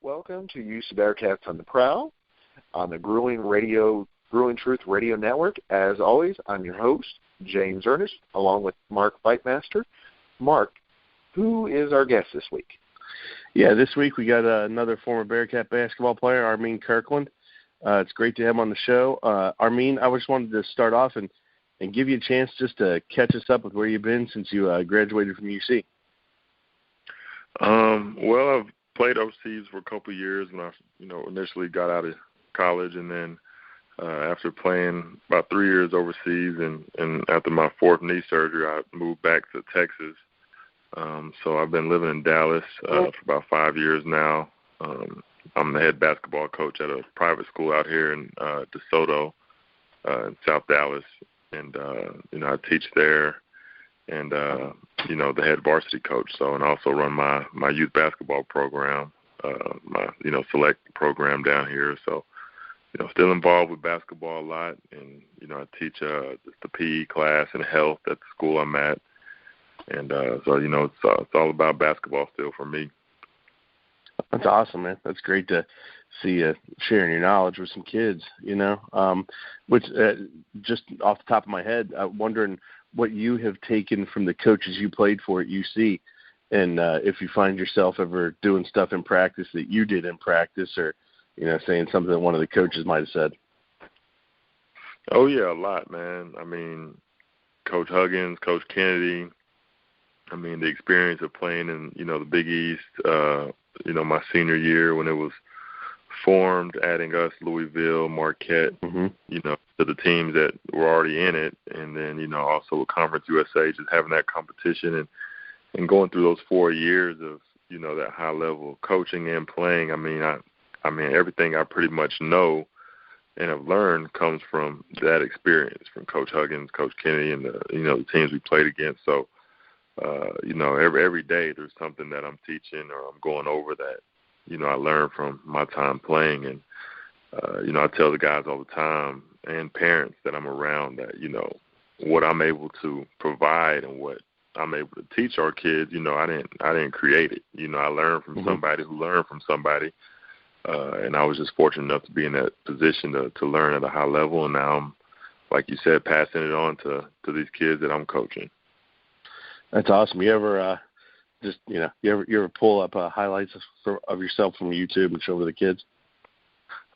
welcome to UC Bearcats on the Prowl on the Grueling Truth Radio Network. As always, I'm your host, James Ernest, along with Mark Fightmaster. Mark, who is our guest this week? Yeah, this week we got another former Bearcat basketball player, Armein Kirkland. It's great to have him on the show. Armein, I just wanted to start off and give you a chance just to catch us up with where you've been since you graduated from UC. Well, I've played overseas for a couple of years when I, initially got out of college, and then after playing about 3 years overseas, and after my fourth knee surgery, I moved back to Texas. So I've been living in Dallas for about 5 years now. I'm the head basketball coach at a private school out here in DeSoto, in South Dallas, and I teach there, and the head varsity coach. So, and also run my youth basketball program, my select program down here. So, still involved with basketball a lot, and I teach the PE class and health at the school I'm at, and so it's all about basketball still for me. That's awesome, man. That's great to see you sharing your knowledge with some kids. Which just off the top of my head, I'm wondering what you have taken from the coaches you played for at UC, and if you find yourself ever doing stuff in practice that you did in practice, or saying something that one of the coaches might have said. Oh yeah, a lot, man. I mean, Coach Huggins, Coach Kennedy. I mean, the experience of playing in the Big East. My senior year when it was formed, adding us, Louisville, Marquette, to the teams that were already in it, and then also with Conference USA, just having that competition and going through those 4 years of that high level of coaching and playing. I mean everything I pretty much know and have learned comes from that experience, from Coach Huggins, Coach Kennedy, and the teams we played against. So every day there's something that I'm teaching or I'm going over that I learned from my time playing, and I tell the guys all the time and parents that I'm around that what I'm able to provide and what I'm able to teach our kids. I didn't create it. I learned from somebody who learned from somebody. And I was just fortunate enough to be in that position to learn at a high level, and now I'm, like you said, passing it on to these kids that I'm coaching. That's awesome. You ever you ever pull up highlights of yourself from YouTube and show to the kids?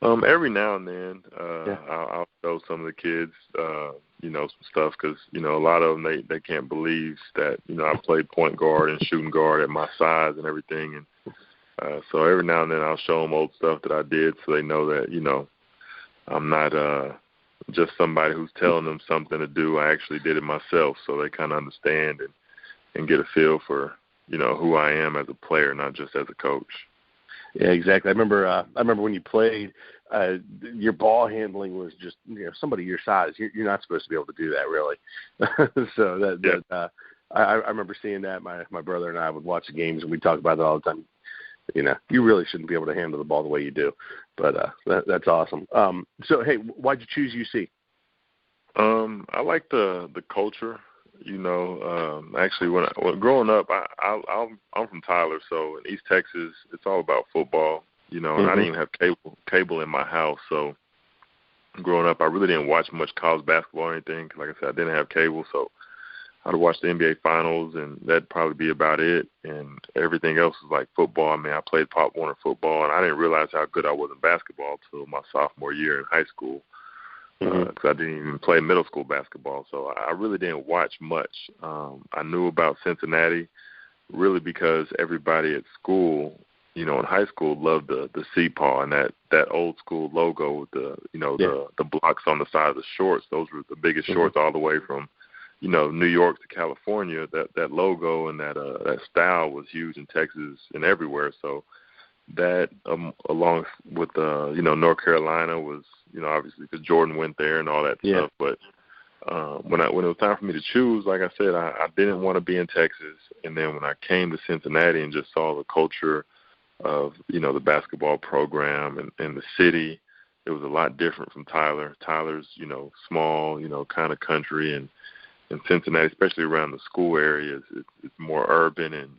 Every now and then, I'll show some of the kids, some stuff, because a lot of them they can't believe that I played point guard and shooting guard at my size and everything, and so every now and then I'll show them old stuff that I did, so they know that I'm not just somebody who's telling them something to do. I actually did it myself, so they kind of understand and get a feel for who I am as a player, not just as a coach. Yeah, exactly. I remember when you played, your ball handling was just somebody your size. You're not supposed to be able to do that, really. So I remember seeing that. My brother and I would watch the games, and we'd talk about it all the time. You really shouldn't be able to handle the ball the way you do, but that's awesome. So hey, why'd you choose UC? I like the culture. Actually, when growing up, I'm from Tyler, so in East Texas, it's all about football. And I didn't even have cable in my house, so growing up, I really didn't watch much college basketball or anything. Like I said, I didn't have cable, so I'd watch the NBA Finals, and that'd probably be about it. And everything else was like football. I mean, I played Pop Warner football, and I didn't realize how good I was in basketball until my sophomore year in high school, because I didn't even play middle school basketball. So I really didn't watch much. I knew about Cincinnati really because everybody at school, in high school, loved the C-Paw and that old school logo with the blocks on the side of the shorts. Those were the biggest shorts all the way from New York to California. That logo and that style was huge in Texas and everywhere. So that along with North Carolina was obviously because Jordan went there and all that stuff. But when it was time for me to choose, like I said, I didn't want to be in Texas. And then when I came to Cincinnati and just saw the culture of the basketball program and the city, it was a lot different from Tyler. Tyler's small, kind of country, and in Cincinnati, especially around the school areas, it's more urban, and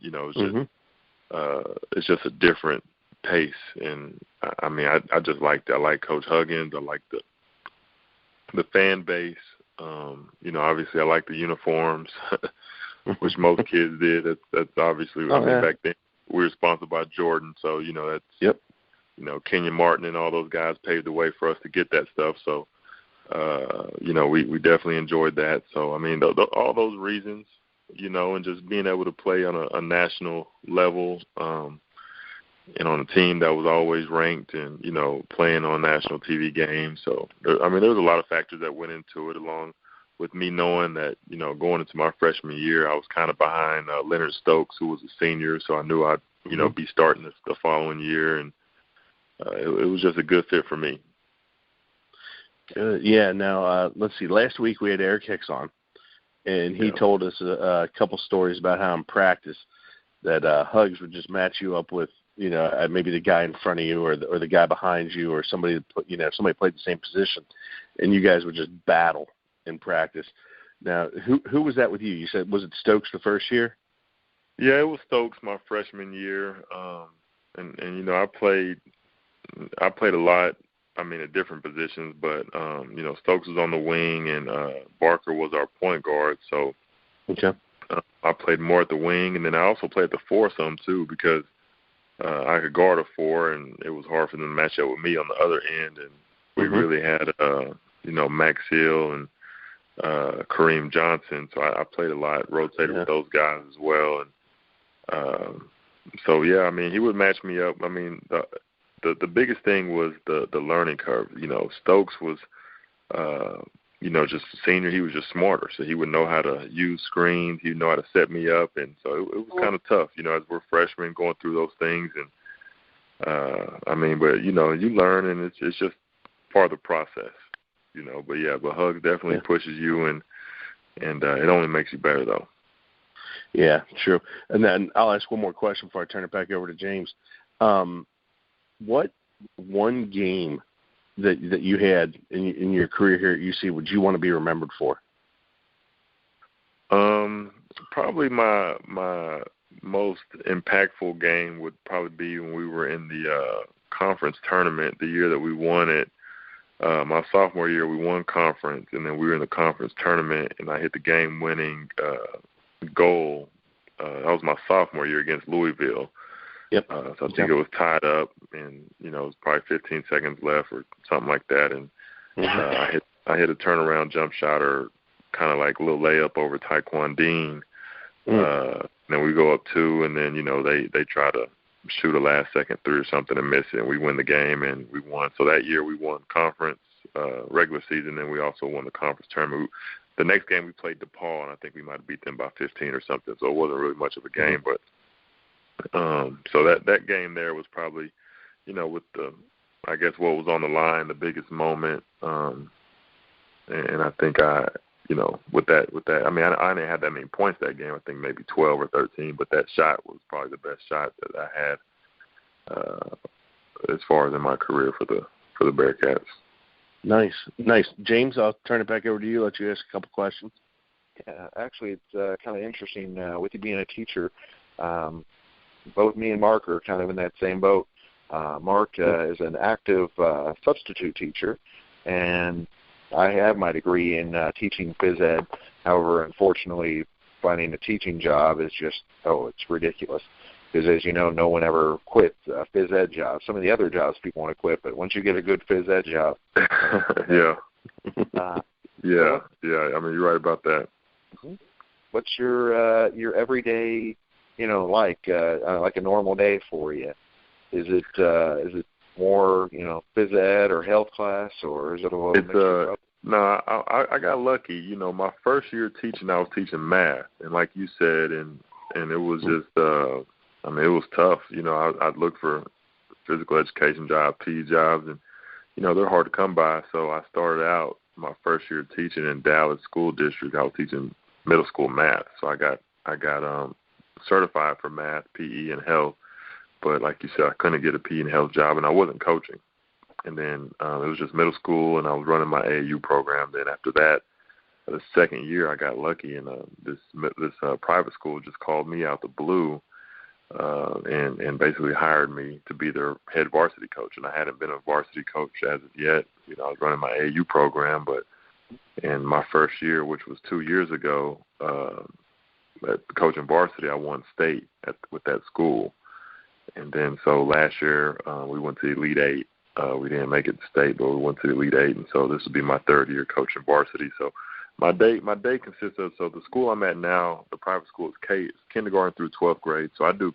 it's just a different pace. And I mean, I just liked it. I like Coach Huggins. I like the fan base. You know, obviously I like the uniforms, which most kids did. That's obviously, back then we were sponsored by Jordan. So, you know, that's, you know, Kenyon Martin and all those guys paved the way for us to get that stuff. So, you know, we definitely enjoyed that. So, I mean, all those reasons, you know, and just being able to play on a national level, and on a team that was always ranked and, you know, playing on national TV games. So, I mean, there was a lot of factors that went into it, along with me knowing that, you know, going into my freshman year, I was kind of behind Leonard Stokes, who was a senior. So I knew I'd, you know, be starting the following year. And it was just a good fit for me. Yeah. Now, let's see. Last week we had Eric Hicks on, and he told us a couple stories about how in practice that Hugs would just match you up with, you know, maybe the guy in front of you or the guy behind you, or somebody, you know, somebody played the same position, and you guys would just battle in practice. Now, who was that with you? You said, was it Stokes the first year? Yeah, it was Stokes my freshman year. And you know, I played a lot, I mean, at different positions, but, you know, Stokes was on the wing and Barker was our point guard. So I played more at the wing, and then I also played at the four some too, because I could guard a four, and it was hard for them to match up with me on the other end. And we really had, you know, Max Hill and Kareem Johnson. So I played a lot, rotated with those guys as well. And so, yeah, I mean, he would match me up. I mean, the biggest thing was the learning curve. You know, Stokes was, you know, just a senior. He was just smarter, so he would know how to use screens. He would know how to set me up, and so it was kind of tough, you know, as we're freshmen going through those things. And I mean, but you know, you learn, and it's just part of the process, you know. But yeah, but Hugs definitely pushes you, and it only makes you better, though. Yeah, true. And then I'll ask one more question before I turn it back over to James. What one game that you had in your career here at UC would you want to be remembered for? Probably my most impactful game would probably be when we were in the conference tournament the year that we won it. My sophomore year, we won conference, and then we were in the conference tournament, and I hit the game-winning goal. That was my sophomore year against Louisville. So I think it was tied up, and you know, it was probably 15 seconds left or something like that, and I hit a turnaround jump shot, or kind of like a little layup over Taekwon Dean. Then we go up 2, and then you know they try to shoot a last second three or something and miss it, and we win the game, and we won. So that year we won conference regular season, and we also won the conference tournament. The next game we played DePaul, and I think we might have beat them by 15 or something. So it wasn't really much of a game, but. So that game there was probably, you know, with I guess what was on the line, the biggest moment. And I think you know, with that, I mean, I didn't have that many points that game. I think maybe 12 or 13, but that shot was probably the best shot that I had as far as in my career for the Bearcats. Nice. James, I'll turn it back over to you. Let you ask a couple questions. Yeah, actually, it's kind of interesting with you being a teacher. Both me and Mark are kind of in that same boat. Mark is an active substitute teacher, and I have my degree in teaching phys ed. However, unfortunately, finding a teaching job is just, it's ridiculous. Because as you know, no one ever quits a phys ed job. Some of the other jobs people want to quit, but once you get a good phys ed job. Yeah. I mean, you're right about that. What's your everyday, you know, like a normal day for you? Is it more, you know, phys ed or health class, or is it a little mixture? No, I got lucky. You know, my first year teaching, I was teaching math, and like you said, and it was just, I mean, it was tough. You know, I'd look for physical education jobs, PE jobs, and you know, they're hard to come by. So I started out my first year teaching in Dallas School District. I was teaching middle school math, so I got certified for math, PE, and health. But like you said, I couldn't get a PE and health job, and I wasn't coaching. And then it was just middle school, and I was running my AAU program. Then after that, the second year, I got lucky, and this private school just called me out the blue and basically hired me to be their head varsity coach. And I hadn't been a varsity coach as of yet. I was running my AAU program, but in my first year, which was 2 years ago, coaching varsity, I won state with that school. And then so last year we went to the Elite Eight. We didn't make it to state, but we went to the Elite Eight, and so this will be my third year coaching varsity. So my day consists of, so the school I'm at now, the private school, is kindergarten through 12th grade. So I do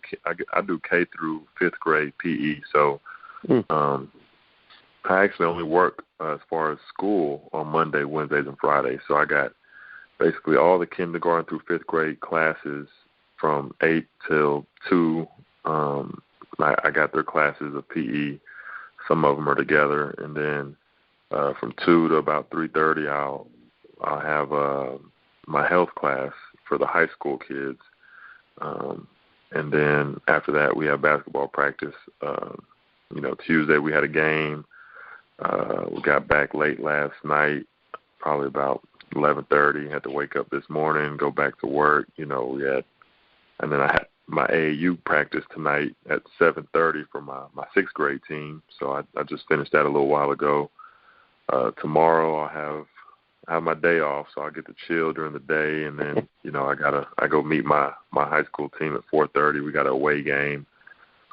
K through 5th grade PE. So I actually only work as far as school on Monday, Wednesdays, and Fridays. So I got basically all the kindergarten through 5th grade classes from 8 till 2. I got their classes of PE. Some of them are together, and then from 2 to about 3:30, I'll have my health class for the high school kids, and then after that we have basketball practice. Tuesday we had a game. We got back late last night, probably about 11:30. Had to wake up this morning, go back to work. And then I had my AAU practice tonight at 7:30 for my 6th grade team. So I just finished that a little while ago. Tomorrow I'll have my day off, so I get to chill during the day, and then I go meet my high school team at 4:30. We got an away game.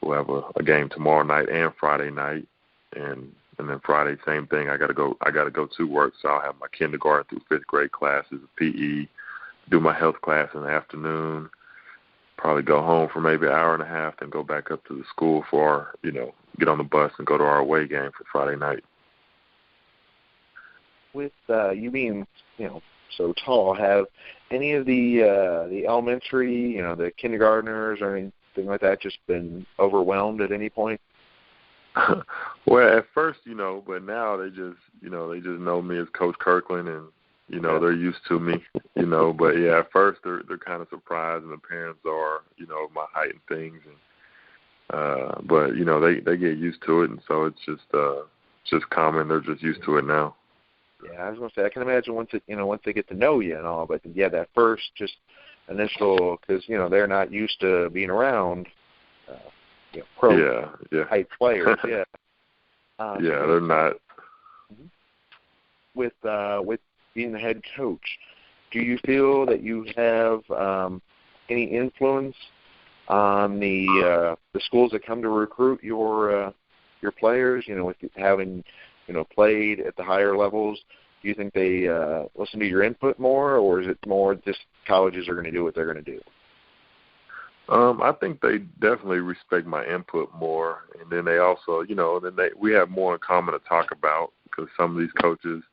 So we'll have a game tomorrow night and Friday night, and then Friday same thing. I gotta go to work, so I'll have my kindergarten through 5th grade classes of PE, do my health class in the afternoon. Probably go home for maybe an hour and a half, then go back up to the school for, get on the bus and go to our away game for Friday night. With you being, so tall, have any of the elementary, the kindergartners or anything like that just been overwhelmed at any point? Well, at first, but now they just know me as Coach Kirkland, and they're used to me, but yeah, at first they're kind of surprised, and the parents are, my height and things, and but they get used to it, and so it's just common. They're just used to it now. Yeah, I was gonna say I can imagine once they get to know you and all, but yeah, that first just initial, because they're not used to being around pro height players. Yeah, yeah, they're not. With being the head coach, do you feel that you have any influence on the schools that come to recruit your players? With having played at the higher levels, do you think they listen to your input more, or is it more just colleges are going to do what they're going to do? I think they definitely respect my input more, and then they also, we have more in common to talk about, because some of these coaches,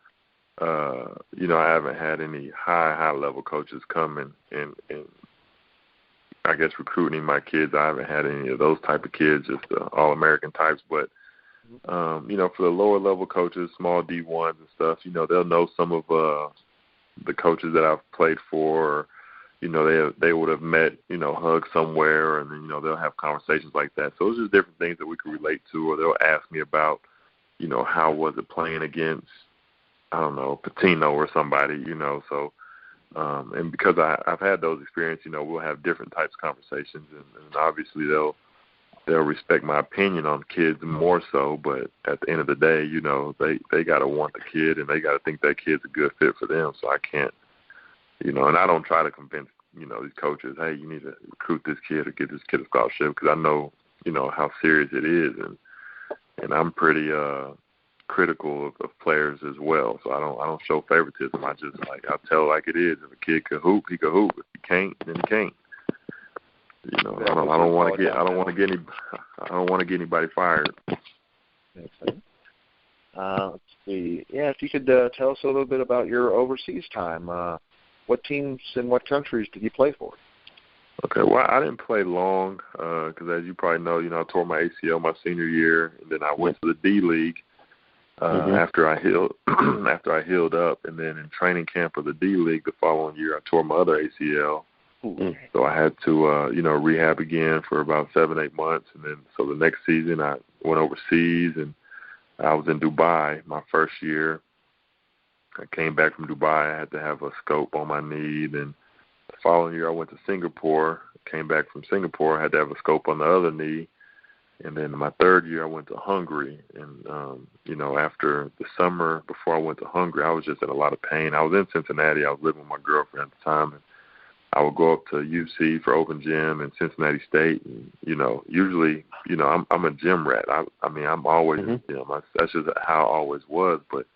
I haven't had any high level coaches come and I guess recruiting my kids. I haven't had any of those type of kids, just the All-American types. But for the lower level coaches, small D1s and stuff, they'll know some of the coaches that I've played for. They would have met, hugged somewhere, and then they'll have conversations like that. So it's just different things that we can relate to, or they'll ask me about, how was it playing against, I don't know, Patino or somebody, so, and because I've had those experiences, we'll have different types of conversations, and obviously they'll respect my opinion on kids more so, but at the end of the day, they got to want the kid, and they got to think that kid's a good fit for them, so I can't, and I don't try to convince, these coaches, hey, you need to recruit this kid or get this kid a scholarship, because I know, how serious it is, and I'm pretty, critical of players as well, so I don't show favoritism. I just I tell like it is. If a kid can hoop, he can hoop. If he can't, then he can't. I don't want to get anybody fired. Makes sense. Let's see. Yeah, if you could tell us a little bit about your overseas time. What teams and what countries did you play for? Okay, well, I didn't play long because, as you probably know, I tore my ACL my senior year, and then I went to the D League. After I healed up, and then in training camp of the D League the following year, I tore my other ACL. So I had to, rehab again for about 7-8 months, and then so the next season I went overseas, and I was in Dubai my first year. I came back from Dubai. I had to have a scope on my knee. Then the following year I went to Singapore, came back from Singapore, I had to have a scope on the other knee. And then my third year, I went to Hungary. And, after the summer before I went to Hungary, I was just in a lot of pain. I was in Cincinnati. I was living with my girlfriend at the time. And I would go up to UC for open gym and Cincinnati State. And, usually, I'm a gym rat. I'm always, that's just how I always was. But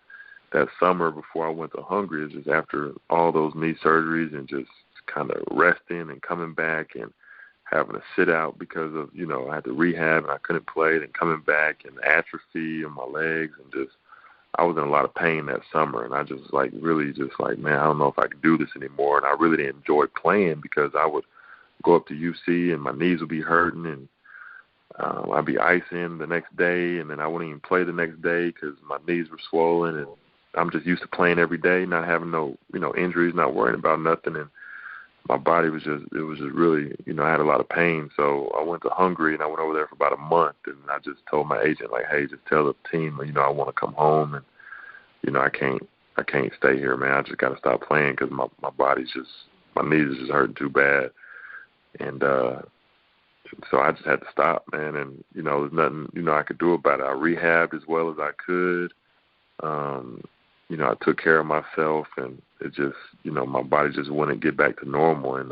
that summer before I went to Hungary is just after all those knee surgeries and just kind of resting and coming back and having to sit out because of, I had to rehab and I couldn't play, and coming back and atrophy in my legs, and just I was in a lot of pain that summer, and I just really man, I don't know if I can do this anymore. And I really didn't enjoy playing because I would go up to UC and my knees would be hurting, and I'd be icing the next day, and then I wouldn't even play the next day because my knees were swollen, and I'm just used to playing every day, not having no injuries, not worrying about nothing, and my body was just really, I had a lot of pain. So I went to Hungary, and I went over there for about a month, and I just told my agent, hey, just tell the team, I want to come home, and, I can't stay here, man. I just got to stop playing because my body's just, my knees are just hurting too bad. And so I just had to stop, man, and, there's nothing, I could do about it. I rehabbed as well as I could. I took care of myself, and it just, my body just wouldn't get back to normal. And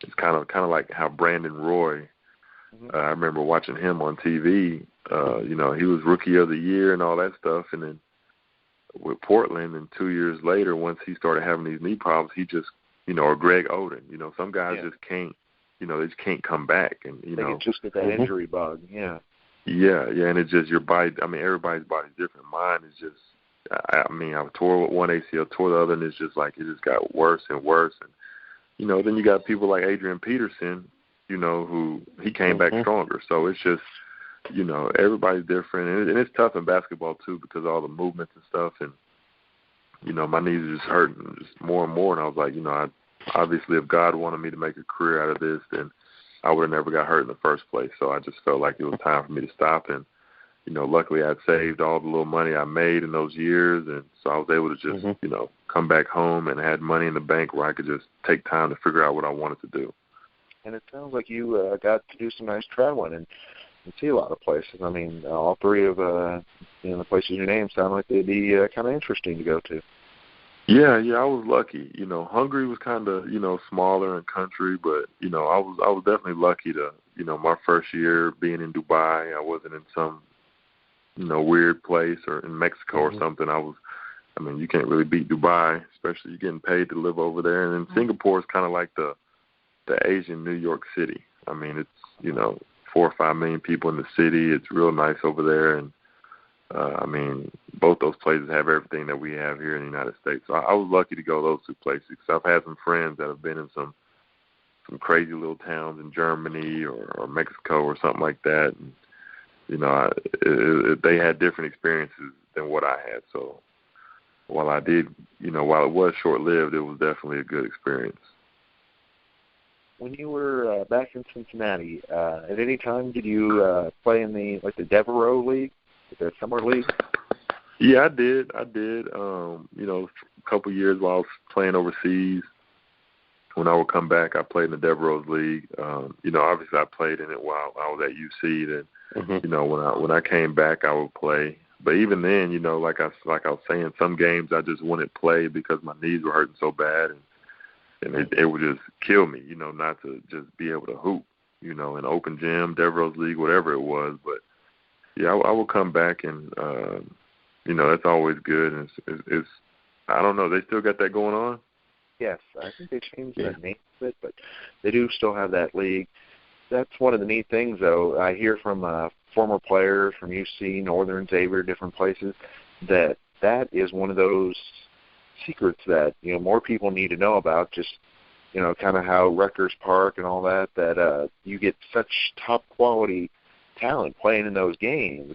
it's kind of like how Brandon Roy, I remember watching him on TV. He was Rookie of the Year and all that stuff. And then with Portland, and 2 years later, once he started having these knee problems, he just, or Greg Oden, some guys just can't, they just can't come back. And, they can just get that injury bug, Yeah, and it's just your body. Everybody's body's different. Mine is just, I tore one ACL, tore the other, and it's just it just got worse and worse. And, then you got people like Adrian Peterson, who he came back stronger. So it's just, everybody's different. And it's tough in basketball, too, because of all the movements and stuff. And, my knees are just hurting just more and more. And I was like, obviously if God wanted me to make a career out of this, then I would have never got hurt in the first place. So I just felt like it was time for me to stop. And, luckily I'd saved all the little money I made in those years, and so I was able to just, come back home and had money in the bank where I could just take time to figure out what I wanted to do. And it sounds like you got to do some nice traveling and see a lot of places. All three of the places you named sound like they'd be kind of interesting to go to. Yeah, I was lucky. Hungary was kind of, smaller and country, but, I was definitely lucky to, my first year being in Dubai, I wasn't in some weird place or in Mexico or something. You can't really beat Dubai, especially you're getting paid to live over there. And then Singapore is kind of like the Asian New York City. It's, 4 or 5 million people in the city. It's real nice over there. And, both those places have everything that we have here in the United States. So I was lucky to go those two places because I've had some friends that have been in some crazy little towns in Germany or Mexico or something like that. And, they had different experiences than what I had. So while I did, while it was short-lived, it was definitely a good experience. When you were back in Cincinnati, at any time did you play in the Devereaux League, the summer league? Yeah, I did. A couple years while I was playing overseas. When I would come back, I played in the Devereaux League. Obviously I played in it while I was at UC. Then, when I came back, I would play. But even then, like I was saying, some games I just wouldn't play because my knees were hurting so bad, and it would just kill me, not to just be able to hoop, in open gym, Devereaux League, whatever it was. But yeah, I will come back, and that's always good. And it's I don't know, they still got that going on. Yes, I think they changed the name of it, but they do still have that league. That's one of the neat things, though. I hear from former players from UC, Northern, Xavier, different places, that is one of those secrets that, more people need to know about, just, kind of how Rutgers Park and all that you get such top-quality talent playing in those games,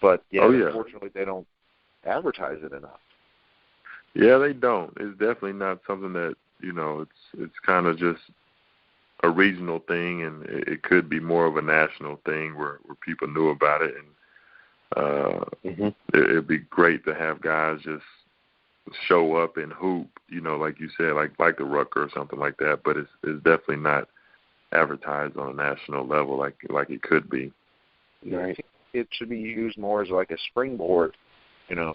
but, unfortunately, they don't advertise it enough. Yeah, they don't. It's definitely not something that, it's kind of just a regional thing, and it could be more of a national thing where people knew about it. And it'd be great to have guys just show up and hoop, like you said, like the Rucker or something like that. But it's definitely not advertised on a national level like it could be. Right. It should be used more as like a springboard,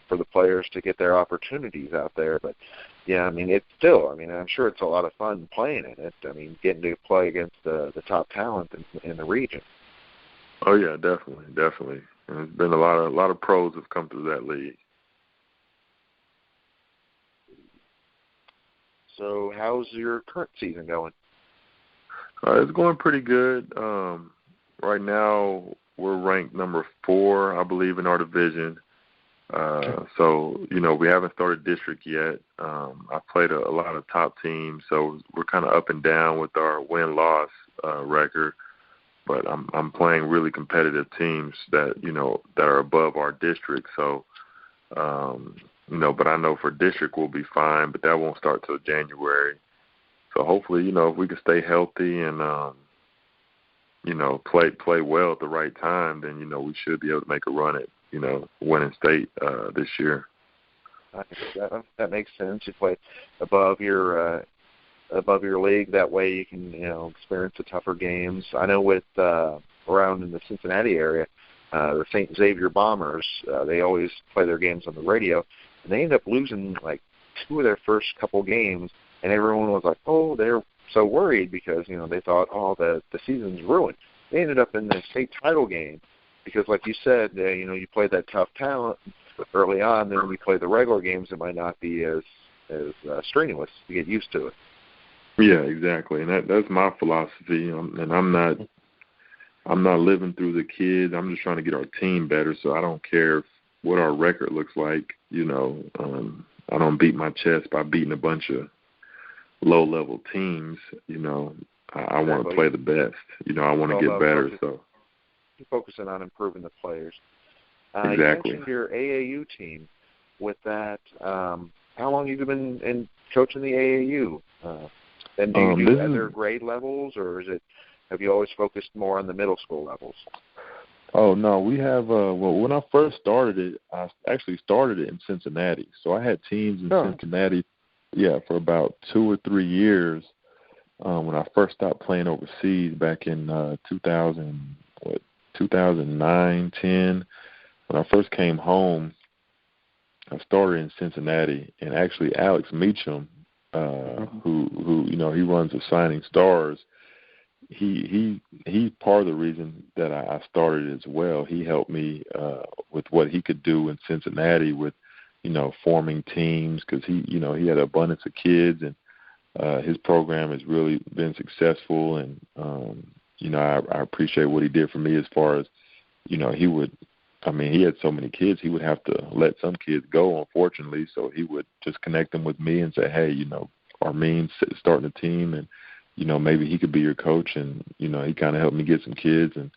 for the players to get their opportunities out there. But yeah, I mean, it's still, I'm sure it's a lot of fun playing in it. Getting to play against the top talent in the region. Oh yeah, definitely. And there's been a lot of pros have come through that league. So how's your current season going? It's going pretty good. Right now, we're ranked number 4, I believe, in our division. So, we haven't started district yet. I've played a lot of top teams, so we're kind of up and down with our win-loss record. But I'm playing really competitive teams that are above our district. So, but I know for district we'll be fine, but that won't start till January. So hopefully, if we can stay healthy and, play well at the right time, then, we should be able to make a run at, winning state this year. I think that makes sense. You play above your league. That way you can, experience the tougher games. I know with around in the Cincinnati area, the St. Xavier Bombers, they always play their games on the radio, and they end up losing like 2 of their first couple games, and everyone was like, oh, they're so worried because, they thought, oh, the season's ruined. They ended up in the state title game because, like you said, you play that tough talent early on, then when you play the regular games, it might not be as strenuous. You get used to it. Yeah, exactly, and that's my philosophy. And I'm not living through the kids. I'm just trying to get our team better. So I don't care what our record looks like. I don't beat my chest by beating a bunch of low-level teams. I want to play the best. I want to get better. So you're focusing on improving the players. Exactly. You mentioned your AAU team. With that, how long have you been in coaching the AAU? And do you do other grade levels, or have you always focused more on the middle school levels? Oh, no, we have, when I first started it, I actually started it in Cincinnati. So I had teams in Cincinnati, for about 2 or 3 years when I first stopped playing overseas back in 2009, 10. When I first came home, I started in Cincinnati, and actually Alex Meacham, who he runs Assigning Stars, he's part of the reason that I started as well. He helped me with what he could do in Cincinnati with, forming teams, because he had an abundance of kids, and his program has really been successful. And I appreciate what he did for me as far as, he had so many kids, he would have to let some kids go, unfortunately. So he would just connect them with me and say, hey, Armein's starting a team, and maybe he could be your coach. And he kind of helped me get some kids, and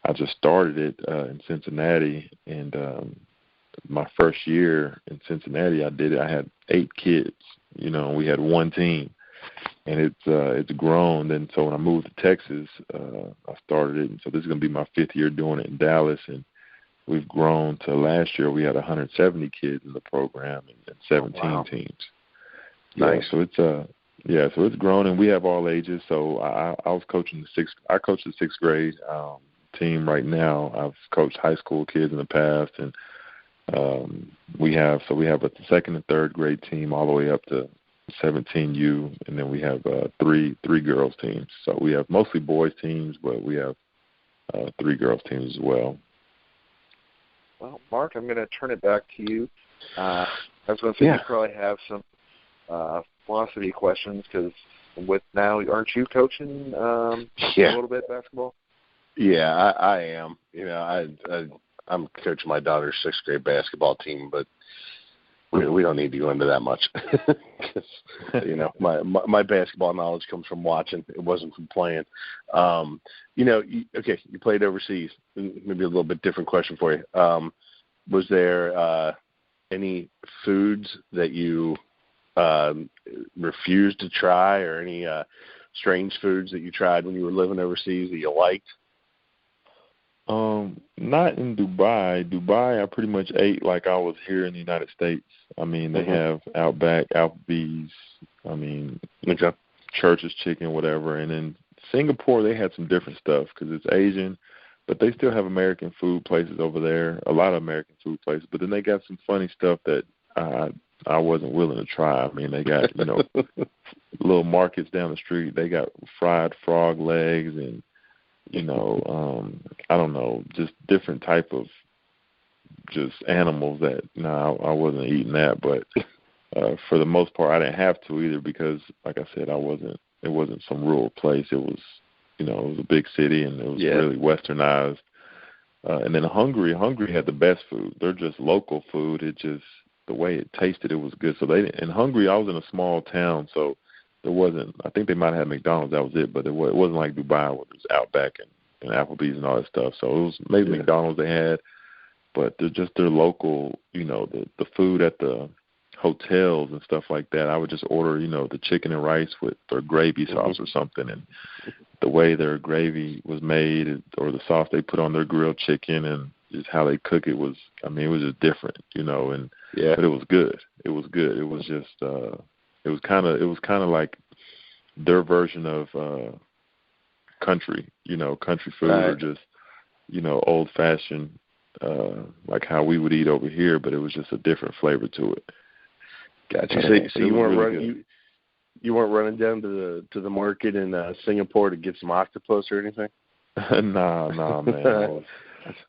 I just started it in Cincinnati. And my first year in Cincinnati, I did it. I had 8 kids, and we had one team, and it's grown. Then so when I moved to Texas, I started it, and so this is going to be my 5th year doing it in Dallas, and we've grown to last year we had 170 kids in the program and 17 teams. Nice. So it's grown, and we have all ages. So I was coaching I coach the 6th grade team right now. I've coached high school kids in the past, and we have a 2nd and 3rd grade team all the way up to 17U, and then we have 3 girls teams. So we have mostly boys teams, but we have 3 girls teams as well. Well, Mark, I'm going to turn it back to you. I was going to say you probably have some philosophy questions, because with now, aren't you coaching a little bit basketball? Yeah, I am. I'm coaching my daughter's 6th grade basketball team, but we don't need to go into that much. My basketball knowledge comes from watching. It wasn't from playing. You played overseas. Maybe a little bit different question for you. Was there any foods that you refused to try, or any strange foods that you tried when you were living overseas that you liked? Not in Dubai. Dubai, I pretty much ate like I was here in the United States. They have Outback, Applebee's, Church's Chicken, whatever. And then Singapore, they had some different stuff because it's Asian, but they still have American food places over there, a lot of American food places. But then they got some funny stuff that I wasn't willing to try. I mean, they got, little markets down the street. They got fried frog legs and, I don't know, just different type of just animals that, I wasn't eating that. But for the most part, I didn't have to either because, like I said, it wasn't some rural place. It was, it was a big city and it was really westernized. And then Hungary had the best food. They're just local food. It just, the way it tasted, it was good. So in Hungary, I was in a small town, so there wasn't, I think they might have had McDonald's, that was it, but it wasn't like Dubai where there's Outback and Applebee's and all that stuff. So it was maybe McDonald's they had, but they're just their local, the food at the hotels and stuff like that. I would just order, the chicken and rice with their gravy sauce or something, and the way their gravy was made or the sauce they put on their grilled chicken and just how they cook it was, it was just different, but it was good. It was good. It was just, it was kind of like their version of country, country food or just, old fashioned, like how we would eat over here, but it was just a different flavor to it. Gotcha. So you weren't running. You weren't running down to the market in Singapore to get some octopus or anything. Nah, man.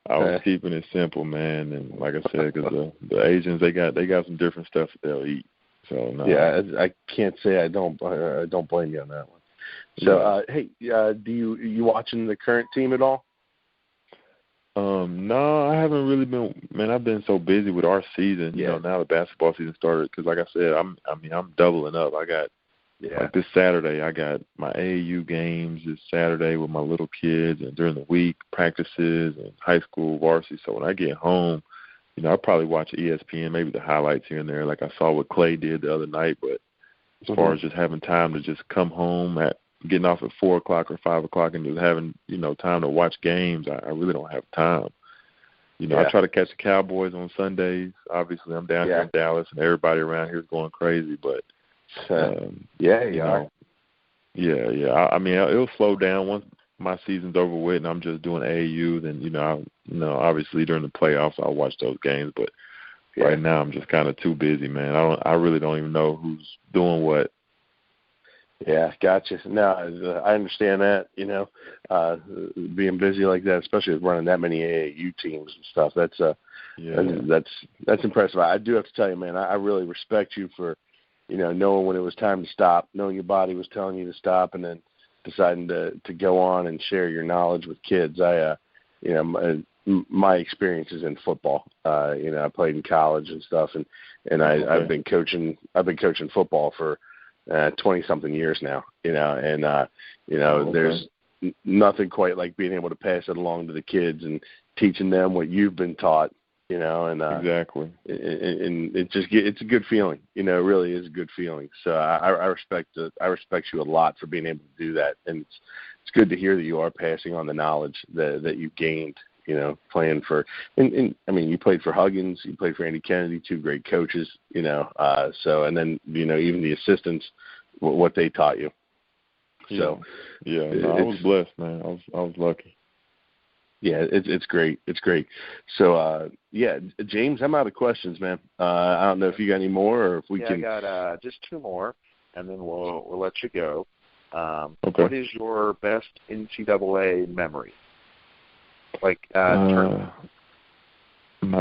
I was keeping it simple, man, and like I said, because the Asians they got some different stuff that they'll eat. So no. Yeah, I can't say I don't blame you on that one. So hey, do you watching the current team at all? No, I haven't really been. Man, I've been so busy with our season. Now the basketball season started. Because like I said, I'm doubling up. I got like this Saturday. I got my AAU games this Saturday with my little kids, and during the week practices and high school varsity. So when I get home, I probably watch ESPN, maybe the highlights here and there, like I saw what Clay did the other night. But as far as just having time to just come home getting off at 4 o'clock or 5 o'clock and just having, time to watch games, I really don't have time. I try to catch the Cowboys on Sundays. Obviously, I'm down here in Dallas, and everybody around here is going crazy. But, it'll slow down once my season's over with and I'm just doing AAU. Then, obviously during the playoffs, I'll watch those games. But right now, I'm just kind of too busy, man. I really don't even know who's doing what. Yeah, gotcha. No, I understand that, being busy like that, especially with running that many AAU teams and stuff, that's impressive. I do have to tell you, man, I really respect you for, knowing when it was time to stop, knowing your body was telling you to stop, and then deciding to go on and share your knowledge with kids. My experience is in football. I played in college and stuff, and I've been coaching football for 20-something years now, there's nothing quite like being able to pass it along to the kids and teaching them what you've been taught, exactly. And it's a good feeling, it really is a good feeling. So I respect you a lot for being able to do that. And it's good to hear that you are passing on the knowledge that you gained, playing for, and you played for Huggins, you played for Andy Kennedy, two great coaches, so, and then, even the assistants, what they taught you. So, I was blessed, man. I was lucky. Yeah, it's great. It's great. So, James, I'm out of questions, man. I don't know if you got any more or if we can. I got just two more, and then we'll let you go. Okay. What is your best NCAA memory? My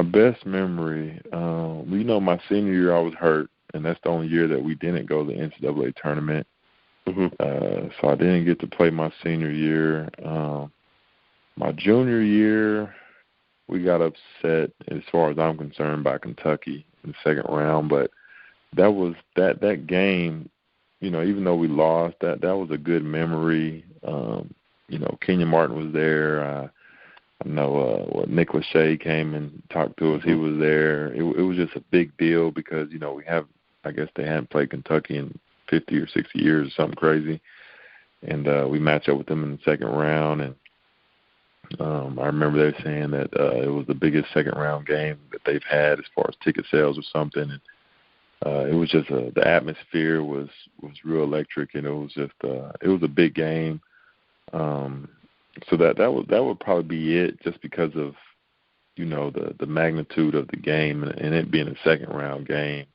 best memory, my senior year I was hurt, and that's the only year that we didn't go to the NCAA tournament. So I didn't get to play my senior year. My junior year, we got upset, as far as I'm concerned, by Kentucky in the second round. But that was that game. Even though we lost, that was a good memory. Kenyon Martin was there. I know Nick Lachey came and talked to us. He was there. It was just a big deal because, I guess they hadn't played Kentucky in 50 or 60 years or something crazy. And we matched up with them in the second round. And I remember they were saying that it was the biggest second-round game that they've had as far as ticket sales or something. And it was just the atmosphere was real electric, and it was just it was a big game. So that would probably be it, just because of, you know, the magnitude of the game and it being a second round game.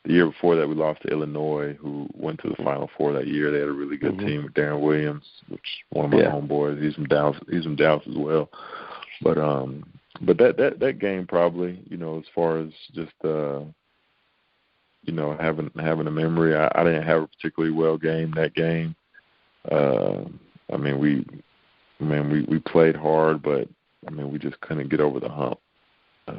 The year before that, we lost to Illinois, who went to the Final Four that year. They had a really good team with Darren Williams, which one of my homeboys. He's from Dallas as well. But that game probably, you know, as far as just you know, having a memory. I didn't have a particularly well game that game. I mean, we played hard, but I mean, we just couldn't get over the hump. I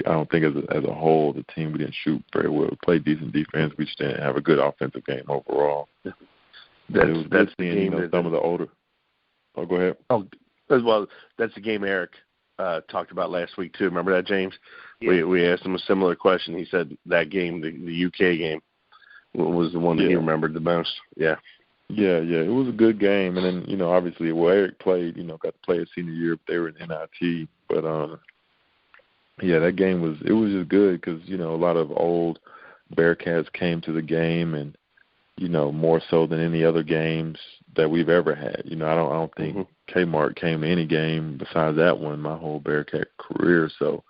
don't think as a whole, the team, we didn't shoot very well. We played decent defense. We just didn't have a good offensive game overall. That's the game. You know, some of the older. Oh, go ahead. Oh, as well. That's the game Eric talked about last week too. Remember that, James? Yeah. We asked him a similar question. He said that game, the UK game, was the one that he remembered the most. Yeah. Yeah. It was a good game, and then, you know, obviously, Eric played, you know, got to play his senior year, but they were in NIT. But that game was just good because, you know, a lot of old Bearcats came to the game, and, you know, more so than any other games that we've ever had. You know, I don't think Kmart came to any game besides that one my whole Bearcat career. So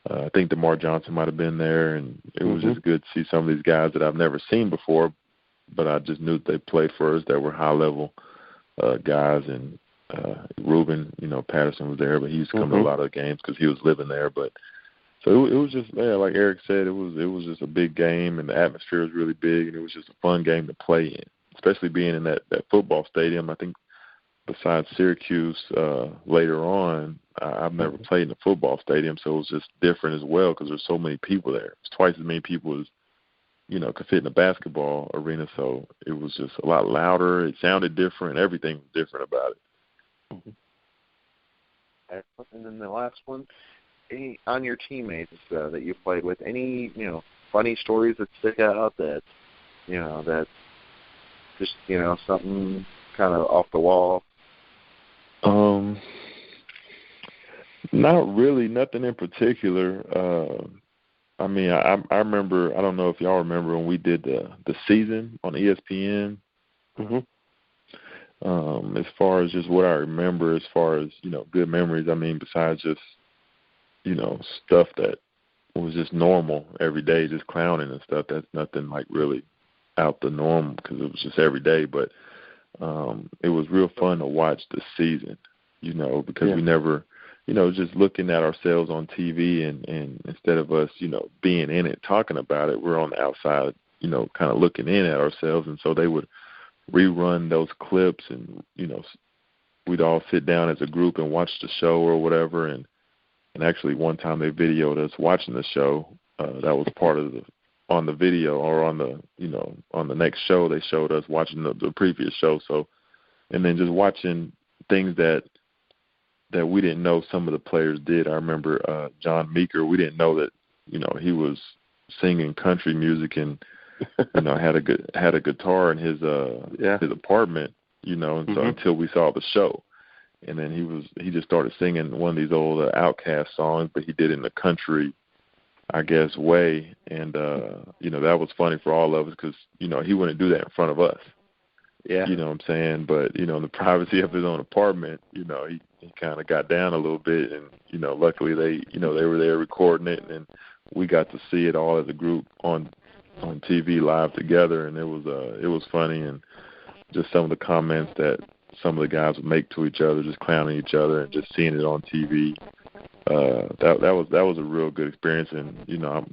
I think DeMar Johnson might have been there, and it was just good to see some of these guys that I've never seen before, but I just knew that they played for us, that were high-level guys. And Ruben, you know, Patterson was there, but he used to come to a lot of games because he was living there. But so it was just, like Eric said, it was just a big game, and the atmosphere was really big, and it was just a fun game to play in, especially being in that football stadium. I think besides Syracuse later on, I've never played in a football stadium, so it was just different as well because there's so many people there. It's twice as many people as, you know, could fit in a basketball arena, so it was just a lot louder. It sounded different. Everything was different about it. Excellent. And then the last one, on your teammates that you played with, any, you know, funny stories that stick out that, you know, that just, you know, something kind of off the wall? Not really, nothing in particular. I mean, I remember, I don't know if y'all remember when we did the season on ESPN. As far as just what I remember, as far as, you know, good memories, I mean, besides just, you know, stuff that was just normal every day, just clowning and stuff, that's nothing like really out the norm because it was just every day. But it was real fun to watch the season, you know, because we never, you know, just looking at ourselves on TV and instead of us, you know, being in it, talking about it, we're on the outside, you know, kind of looking in at ourselves. And so they would rerun those clips and, you know, we'd all sit down as a group and watch the show or whatever. And actually one time they videoed us watching the show. That was part of on the video or on the, you know, on the next show, they showed us watching the previous show. So, and then just watching things that we didn't know some of the players did. I remember John Meeker, we didn't know that, you know, he was singing country music and, you know, had a guitar in his apartment, you know, and so until we saw the show. And then he just started singing one of these old Outkast songs, but he did it in the country, I guess, way. And, you know, that was funny for all of us because, you know, he wouldn't do that in front of us. Yeah. You know what I'm saying? But, you know, in the privacy of his own apartment, you know, he kind of got down a little bit. And, you know, luckily they were there recording it. And we got to see it all as a group on TV live together. And it was funny. And just some of the comments that some of the guys would make to each other, just clowning each other and just seeing it on TV. That was a real good experience. And, you know,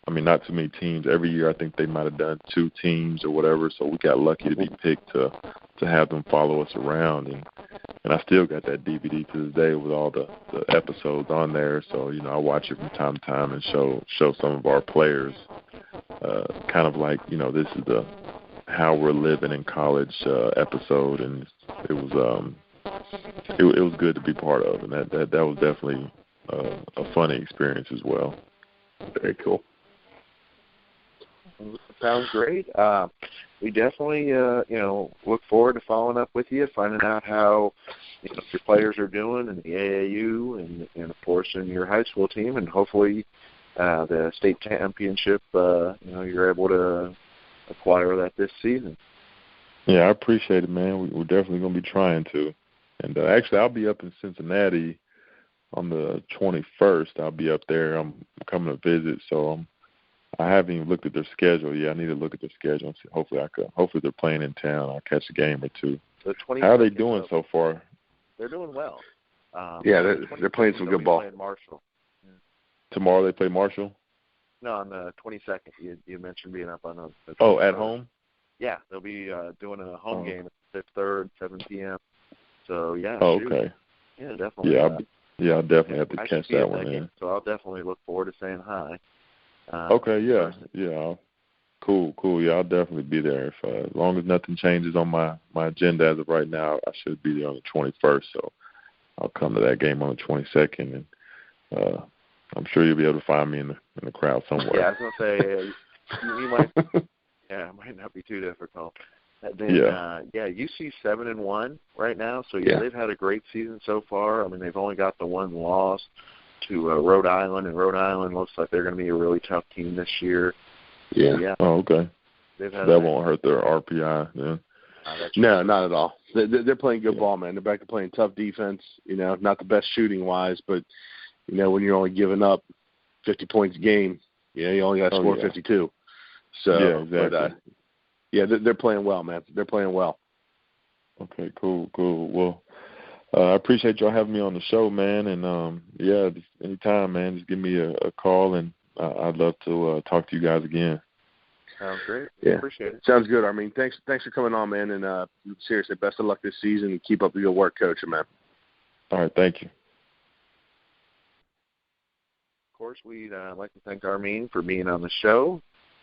I mean, not too many teams. Every year I think they might have done 2 teams or whatever, so we got lucky to be picked to have them follow us around. And I still got that DVD to this day with all the episodes on there. So, you know, I watch it from time to time and show some of our players kind of like, you know, this is the how we're living in college episode. And it was good to be part of, and that was definitely a funny experience as well. Very cool. Sounds great. We definitely, you know, look forward to following up with you, finding out how, you know, your players are doing in the AAU and of course in your high school team, and hopefully the state championship, you know, you're able to acquire that this season. Yeah, I appreciate it, man. We're definitely going to be trying to. And actually, I'll be up in Cincinnati on the 21st. I'll be up there. I'm coming to visit, so I haven't even looked at their schedule yet. I need to look at their schedule and see. Hopefully they're playing in town. I'll catch a game or two. How are they doing so far? They're doing well. They're playing some good ball. Marshall. Yeah. Tomorrow they play Marshall? No, on the 22nd. You mentioned being up on the 21st. At home? Yeah, they'll be doing a home game at 3rd, 7 p.m. So, yeah. Oh, okay. Yeah, definitely. I'll definitely have to catch that one, man. So I'll definitely look forward to saying hi. Okay, yeah. Yeah. Cool. Yeah, I'll definitely be there. As long as nothing changes on my agenda as of right now, I should be there on the 21st. So I'll come to that game on the 22nd, and I'm sure you'll be able to find me in the crowd somewhere. Yeah, I was going to say, you might. Yeah, it might not be too difficult. And then, UC 7-1 right now. So they've had a great season so far. I mean, they've only got the one loss to Rhode Island, and Rhode Island looks like they're going to be a really tough team this year. Yeah. Oh, okay. That won't hurt their RPI then. No, not at all. They're playing good ball, man. They're back to playing tough defense. Not the best shooting wise, but when you're only giving up 50 points a game, you only got to score 52. So yeah, exactly. But, they're playing well, man. They're playing well. Okay, cool. Well, I appreciate y'all having me on the show, man. And just anytime, man, just give me a call, and I'd love to talk to you guys again. Sounds great. Yeah, appreciate it. Sounds good, Armein. Thanks for coming on, man. And seriously, best of luck this season, and keep up the good work, Coach, man. All right, thank you. Of course, we'd like to thank Armein for being on the show.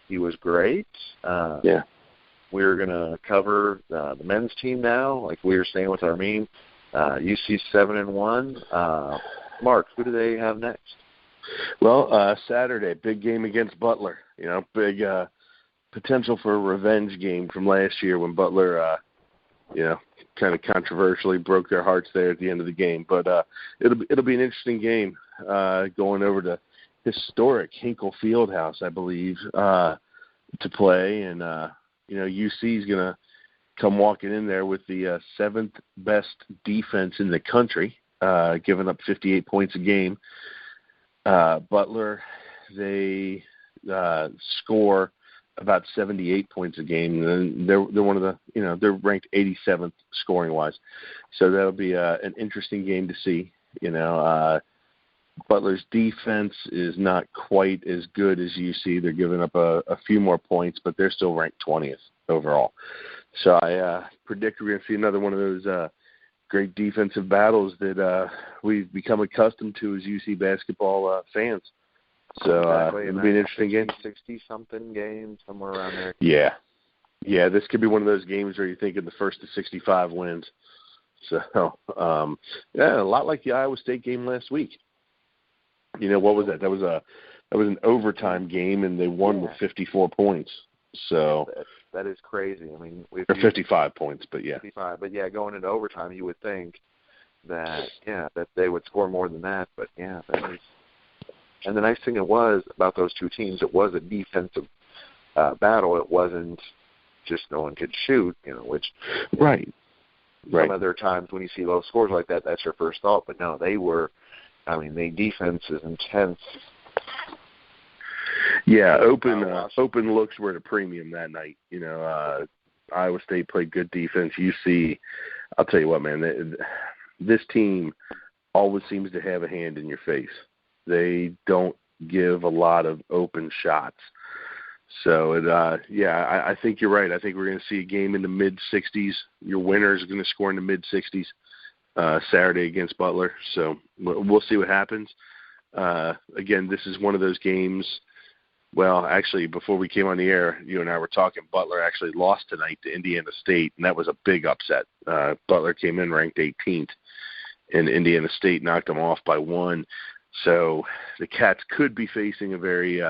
He was great. We're going to cover the men's team now, like we were saying with Armein. UC 7-1. Mark, who do they have next? Well, Saturday, big game against Butler. Big potential for a revenge game from last year when Butler, kind of controversially broke their hearts there at the end of the game. But it'll be an interesting game going over to historic Hinkle Fieldhouse, I believe, to play. And, UC is going to come walking in there with the 7th best defense in the country, giving up 58 points a game. Butler, they score about 78 points a game, and they're one of the they're ranked 87th scoring wise, so that'll be an interesting game to see. Butler's defense is not quite as good as UC. They're giving up a few more points, but they're still ranked 20th overall. So I predict we're going to see another one of those great defensive battles that we've become accustomed to as UC basketball fans. So it'll be an interesting game. 60-something game, somewhere around there. Yeah, this could be one of those games where you're thinking the first to 65 wins. So, a lot like the Iowa State game last week. What was that? That was an overtime game, and they won with 54 points. So that is crazy. I mean, or 55 points, but yeah. 55, but going into overtime, you would think that they would score more than that. But that is. And the nice thing about those two teams, it was a defensive battle. It wasn't just no one could shoot, which right. Some other times when you see low scores like that, that's your first thought. But no, they were. I mean, the defense is intense. Yeah, open looks were at a premium that night. Iowa State played good defense. UC, I'll tell you what, man, this team always seems to have a hand in your face. They don't give a lot of open shots. So, I think you're right. I think we're going to see a game in the mid-60s. Your winner is going to score in the mid-60s Saturday against Butler. So we'll see what happens. Again, this is one of those games. Well, actually, before we came on the air, you and I were talking, Butler actually lost tonight to Indiana State, and that was a big upset. Butler came in ranked 18th, and Indiana State knocked them off by 1. So the Cats could be facing a very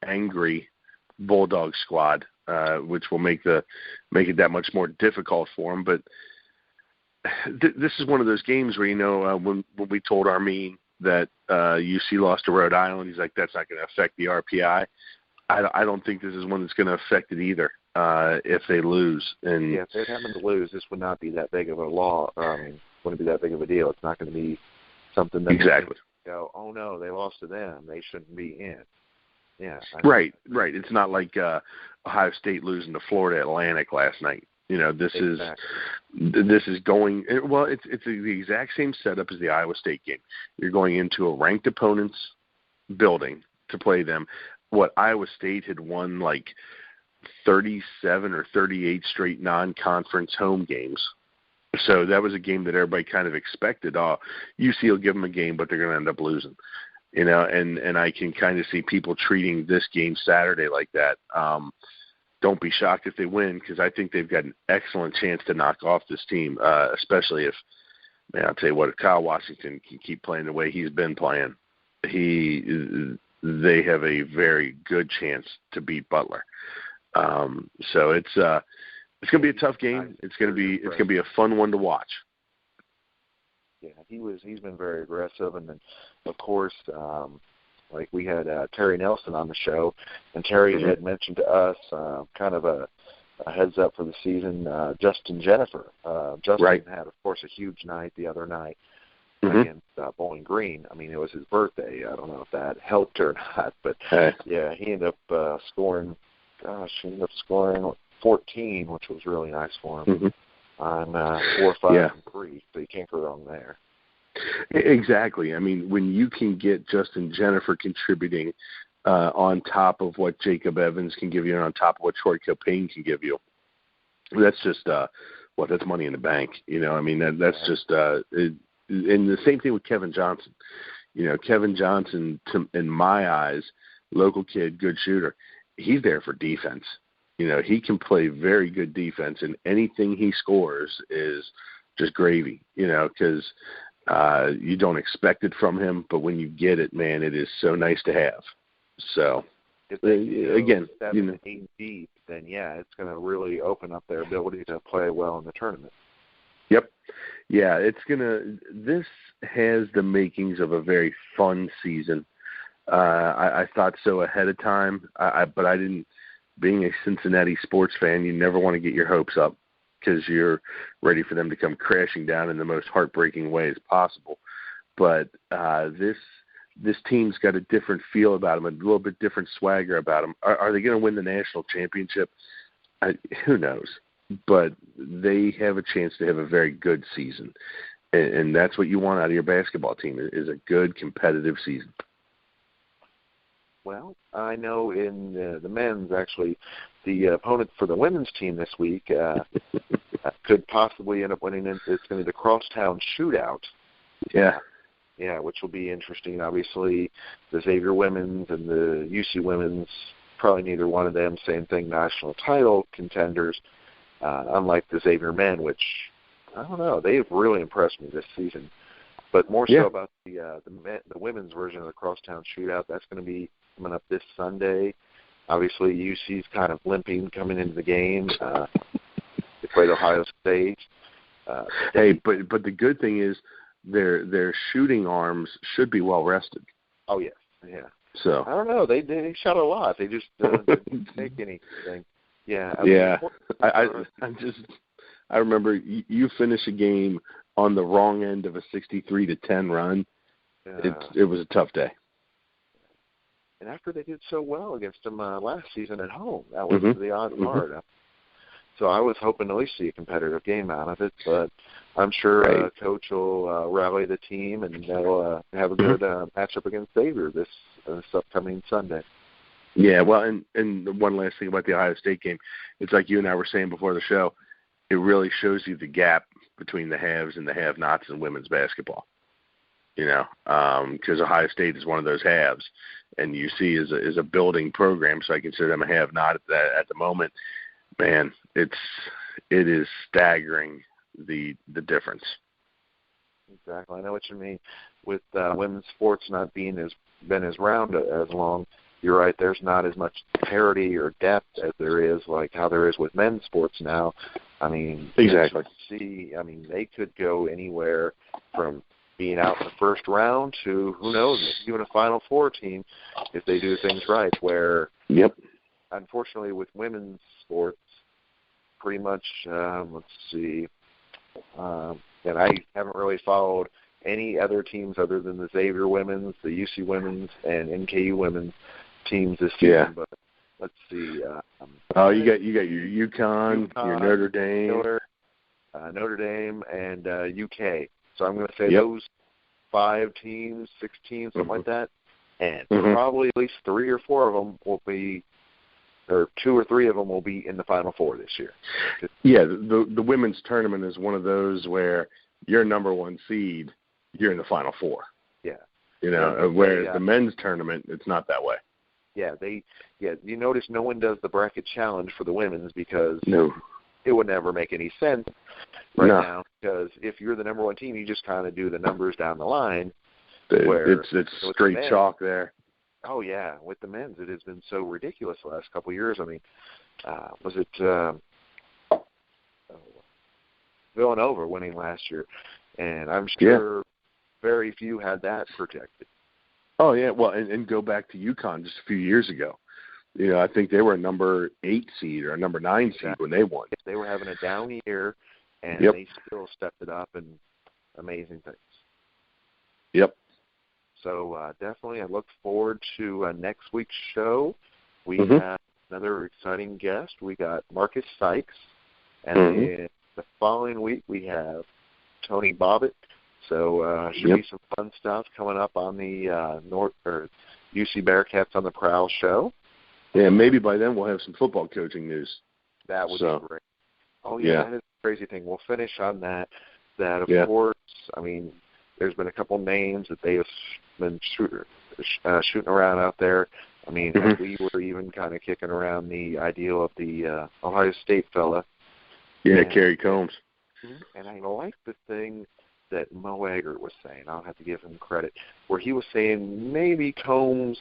angry Bulldog squad, which will make it that much more difficult for them. But this is one of those games where, when we told Armein that UC lost to Rhode Island, he's like, that's not going to affect the RPI. I don't think this is one that's going to affect it either. if they lose. And yeah, if they happen to lose, this would not be that big of a wouldn't be that big of a deal. It's not going to be something that exactly. Go, oh no, they lost to them. They shouldn't be in. Yeah. Right. It's not like Ohio State losing to Florida Atlantic last night. This is going well. It's the exact same setup as the Iowa State game. You're going into a ranked opponent's building to play them. What Iowa State had won like 37 or 38 straight non-conference home games. So that was a game that everybody kind of expected. UC will give them a game, but they're going to end up losing. And I can kind of see people treating this game Saturday like that. Don't be shocked if they win, because I think they've got an excellent chance to knock off this team, especially if, man, I'll tell you what, if Kyle Washington can keep playing the way he's been playing, they have a very good chance to beat Butler. So it's going to be a tough game. It's going to be a fun one to watch. Yeah, he's been very aggressive, and then of course, like we had Terry Nelson on the show, and Terry had mentioned to us kind of a heads up for the season. Justin Jennifer, Justin had, of course, a huge night the other night against Bowling Green. I mean, it was his birthday. I don't know if that helped or not, but yeah, he ended up scoring. He ended up scoring 14, which was really nice for him. On 4, 5, and 3, so you can't go wrong there. Exactly. I mean, when you can get Justin Jennifer contributing on top of what Jacob Evans can give you and on top of what Troy Copain can give you, that's just that's money in the bank. I mean, that's just and the same thing with Kevin Johnson. Kevin Johnson, in my eyes, local kid, good shooter. He's there for defense. He can play very good defense, and anything he scores is just gravy, because you don't expect it from him, but when you get it, man, it is so nice to have. So, again, 7, 8 deep, then, yeah, it's going to really open up their ability to play well in the tournament. Yep. Yeah, this has the makings of a very fun season. I thought so ahead of time, but I didn't. Being a Cincinnati sports fan, you never want to get your hopes up because you're ready for them to come crashing down in the most heartbreaking ways possible. But this team's got a different feel about them, a little bit different swagger about them. Are they going to win the national championship? Who knows? But they have a chance to have a very good season, and that's what you want out of your basketball team is a good competitive season. Well, I know in the men's, actually, the opponent for the women's team this week could possibly end up winning. It's going to be the Crosstown Shootout. Yeah. Yeah, which will be interesting. Obviously, the Xavier women's and the UC women's, probably neither one of them, same thing, national title contenders, unlike the Xavier men, which, I don't know, they've really impressed me this season. But more so about the women's version of the Crosstown Shootout. That's going to be coming up this Sunday. Obviously, UC's kind of limping coming into the game. They played Ohio State. But the good thing is their shooting arms should be well rested. Oh yeah. So I don't know. They shot a lot. They just didn't take anything. Yeah. I remember you finish a game on the wrong end of a 63-10 run. It was a tough day. And after they did so well against them last season at home, that was the odd part. So I was hoping to at least see a competitive game out of it, but I'm sure Coach will rally the team and they'll have a good matchup against Xavier this upcoming Sunday. Yeah, well, and one last thing about the Ohio State game, it's like you and I were saying before the show, it really shows you the gap between the haves and the have-nots in women's basketball. Because Ohio State is one of those haves, and UC is a building program, so I consider them a have-not at the moment. Man, it is staggering the difference. Exactly, I know what you mean. With women's sports not been as round as long, you're right. There's not as much parity or depth as there is, like how there is with men's sports now. I mean, exactly. They could go anywhere from being out in the first round to, who knows, even a Final Four team if they do things right, where unfortunately with women's sports, pretty much, let's see, and I haven't really followed any other teams other than the Xavier women's, the UC women's, and NKU women's teams this season. Yeah. But let's see. You got your UConn, your Notre Dame, Notre Dame, and UK. So I'm going to say Yep. those 5 teams, 6 teams, something like that, and Mhm. probably at least 3 or 4 of them will be, or 2 or 3 of them will be in the Final Four this year. Yeah, the women's tournament is one of those where you're number 1 seed, you're in the Final Four. Yeah. You know, Yeah, whereas the men's tournament, it's not that way. Yeah, you notice no one does the bracket challenge for the women's because No. it would never make any sense now, because if you're the number 1 team, you just kind of do the numbers down the line. It's straight chalk there. Oh, yeah. With the men's, it has been so ridiculous the last couple of years. I mean, was it Villanova winning last year? And I'm sure very few had that projected. Oh, yeah. Well, and go back to UConn just a few years ago. You know, I think they were a number 8 seed or a number 9 seed when they won. They were having a down year, and they still stepped it up in amazing things. Yep. So definitely I look forward to next week's show. We have another exciting guest. We got Marcus Sykes, and then the following week we have Tony Bobbitt. So should be some fun stuff coming up on the UC Bearcats on the Prowl show. Yeah, maybe by then we'll have some football coaching news. That would be great. Oh, yeah, that is a crazy thing. We'll finish on that. That, of course, I mean, there's been a couple names that they have been shooting around out there. I mean, we were even kind of kicking around the idea of the Ohio State fella. Yeah, Kerry Combs. And I like the thing that Mo Eggert was saying. I'll have to give him credit, where he was saying maybe Combs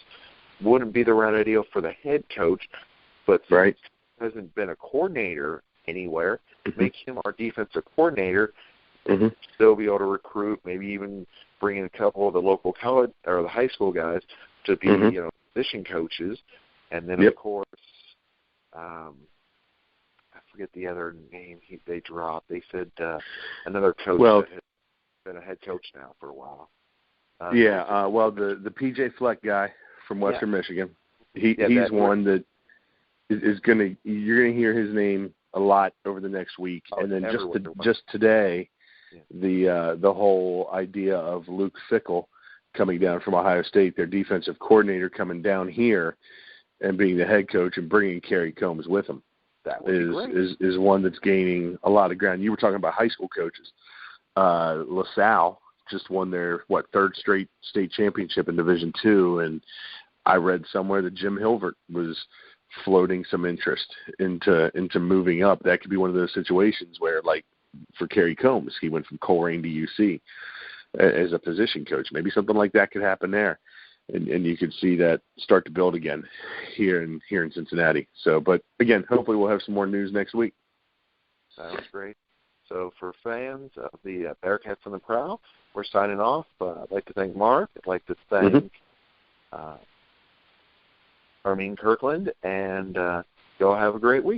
wouldn't be the right idea for the head coach, but since he hasn't been a coordinator anywhere, make him our defensive coordinator, still be able to recruit, maybe even bring in a couple of the local college or the high school guys to be, position coaches. And then, of course, I forget the other name they dropped. They said another coach that has been a head coach now for a while. The P.J. Fleck guy from Western Michigan. He's one that is going to – you're going to hear his name a lot over the next week. And then just today, the whole idea of Luke Fickell coming down from Ohio State, their defensive coordinator coming down here and being the head coach and bringing Kerry Combs with him is one that's gaining a lot of ground. You were talking about high school coaches. LaSalle just won their, third straight state championship in Division II, and I read somewhere that Jim Hilvert was floating some interest into moving up. That could be one of those situations where, like, for Kerry Combs, he went from Coleraine to UC as a position coach. Maybe something like that could happen there, and you could see that start to build again here in Cincinnati. So, but again, hopefully we'll have some more news next week. Sounds great. So for fans of the Bearcats on the Prowl, we're signing off. I'd like to thank Mark. I'd like to thank Armein Kirkland, and y'all have a great week.